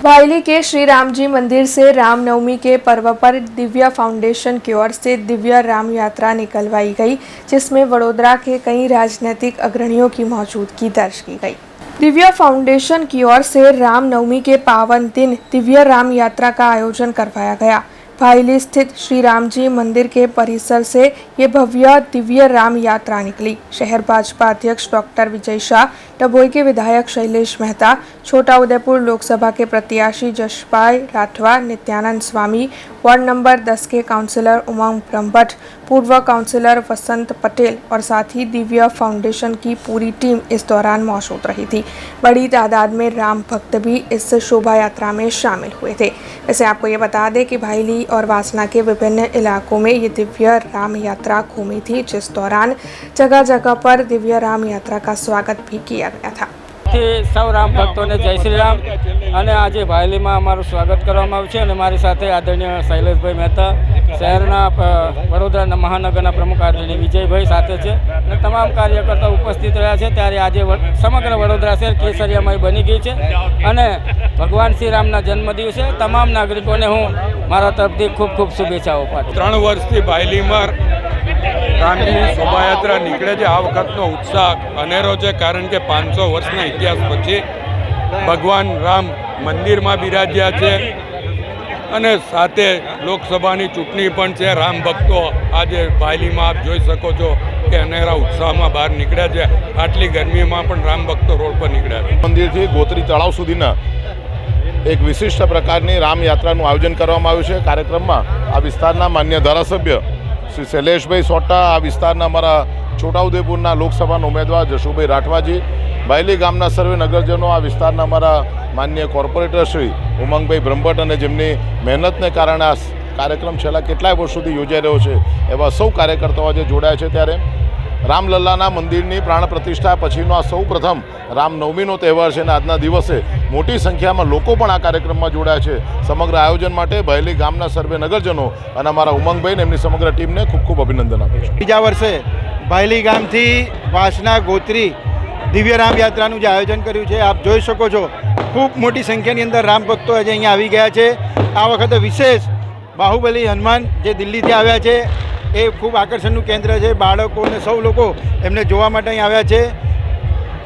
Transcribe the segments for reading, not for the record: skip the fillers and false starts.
भाईली के श्री राम जी मंदिर से रामनवमी के पर्व पर दिव्या फाउंडेशन की ओर से दिव्य राम यात्रा निकलवाई गई, जिसमें वडोदरा के कई राजनीतिक अग्रणियों की मौजूदगी दर्ज की गई। दिव्या फाउंडेशन की ओर से रामनवमी के पावन दिन दिव्य राम यात्रा का आयोजन करवाया गया। भाईली स्थित श्री राम जी मंदिर के परिसर से ये भव्य दिव्य राम यात्रा निकली। शहर भाजपा अध्यक्ष डॉक्टर विजय शाह, डभोई के विधायक शैलेश मेहता, छोटा उदेपुर लोकसभा के प्रत्याशी जशभाई राठवा, नित्यानंद स्वामी, वार्ड नंबर 10 के काउंसलर उमंग ब्रह्मभट्ट, पूर्व काउंसलर वसंत पटेल और साथ ही दिव्य फाउंडेशन की पूरी टीम इस दौरान मौजूद रही थी। बड़ी तादाद में राम भक्त भी इस शोभा यात्रा में शामिल हुए थे। वैसे आपको ये बता दें कि भाईली और वासना के विभिन्न इलाकों में ये दिव्य राम यात्रा घूमी थी, जिस दौरान जगह जगह पर दिव्य राम यात्रा का स्वागत भी किया गया था। સૌ રામ ભક્તોને જય શ્રી રામ। અને આજે ભાયલીમાં અમારું સ્વાગત કરવામાં આવ્યું છે અને મારી સાથે આદરણીય શૈલેષભાઈ મહેતા, શહેરના વડોદરા મહાનગરના પ્રમુખ આદરણીય વિજયભાઈ સાથે છે અને તમામ કાર્યકર્તાઓ ઉપસ્થિત રહ્યા છે। ત્યારે આજે સમગ્ર વડોદરા શહેર કેસરિયામય બની ગઈ છે અને ભગવાન શ્રી રામના જન્મદિવસે તમામ નાગરિકોને હું મારા તરફથી ખૂબ ખૂબ શુભેચ્છાઓ પાઠવું। 3 વર્ષથી ભાયલીમાં રામની શોભાયાત્રા નીકળે છે। આ વખતનો ઉત્સાહ અનેરો છે, કારણ કે 500 વર્ષના ઇતિહાસ પછી ભગવાન રામ મંદિરમાં બિરાજ્યા છે અને સાથે લોકસભાની ચૂંટણી પણ છે। રામ ભક્તો આજે ભાયલીમાં આપ જોઈ શકો છો કે અનેરા ઉત્સાહમાં બહાર નીકળ્યા છે। આટલી ગરમીમાં પણ રામ ભક્તો રોડ પર નીકળ્યા છે। મંદિરથી ગોત્રી તળાવ સુધીના એક વિશિષ્ટ પ્રકારની રામ યાત્રાનું આયોજન કરવામાં આવ્યું છે। કાર્યક્રમમાં આ વિસ્તારના માન્ય ધારાસભ્ય શ્રી શૈલેષભાઈ સોટા, આ વિસ્તારના અમારા છોટાઉદેપુરના લોકસભાના ઉમેદવાર જશુભાઈ રાઠવાજી, ભાયલી ગામના સર્વે નગરજનો, આ વિસ્તારના અમારા માન્ય કોર્પોરેટર શ્રી ઉમંગભાઈ બ્રહ્મભટ્ટ અને જેમની મહેનતને કારણે આ કાર્યક્રમ છેલ્લા કેટલાય વર્ષ સુધી યોજાઈ રહ્યો છે એવા સૌ કાર્યકર્તાઓ આજે જોડાયા છે। ત્યારે રામલલ્લાના મંદિરની પ્રાણ પ્રતિષ્ઠા પછીનો આ સૌ પ્રથમ રામનવમીનો તહેવાર છે અને આજના દિવસે મોટી સંખ્યામાં લોકો પણ આ કાર્યક્રમમાં જોડાયા છે। સમગ્ર આયોજન માટે ભાયલી ગામના સર્વે નગરજનો અને અમારા ઉમંગભાઈને એમની સમગ્ર ટીમને ખૂબ ખૂબ અભિનંદન આપું છું। બીજા વર્ષે ભાયલી ગામથી વાસના ગોત્રી દિવ્ય રામ યાત્રાનું જે આયોજન કર્યું છે, આપ જોઈ શકો છો ખૂબ મોટી સંખ્યાની અંદર રામ ભક્તો આજે અહીંયા આવી ગયા છે। આ વખતે વિશેષ બાહુબલી હનુમાન જે દિલ્હીથી આવ્યા છે એ ખૂબ આકર્ષણનું કેન્દ્ર છે। બાળકો અને સૌ લોકો એમને જોવા માટે અહીં આવ્યા છે।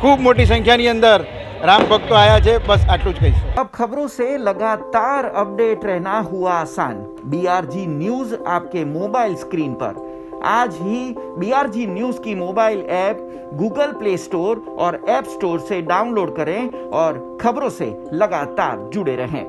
ખૂબ મોટી સંખ્યાની અંદર राम भक्तों आया है। बस आटलू ज कहीश। अब खबरों से लगातार अपडेट रहना हुआ आसान। BRG न्यूज आपके मोबाइल स्क्रीन पर। आज ही BRG न्यूज की mobile app Google play store और ऐप स्टोर से डाउनलोड करें और खबरों से लगातार जुड़े रहें।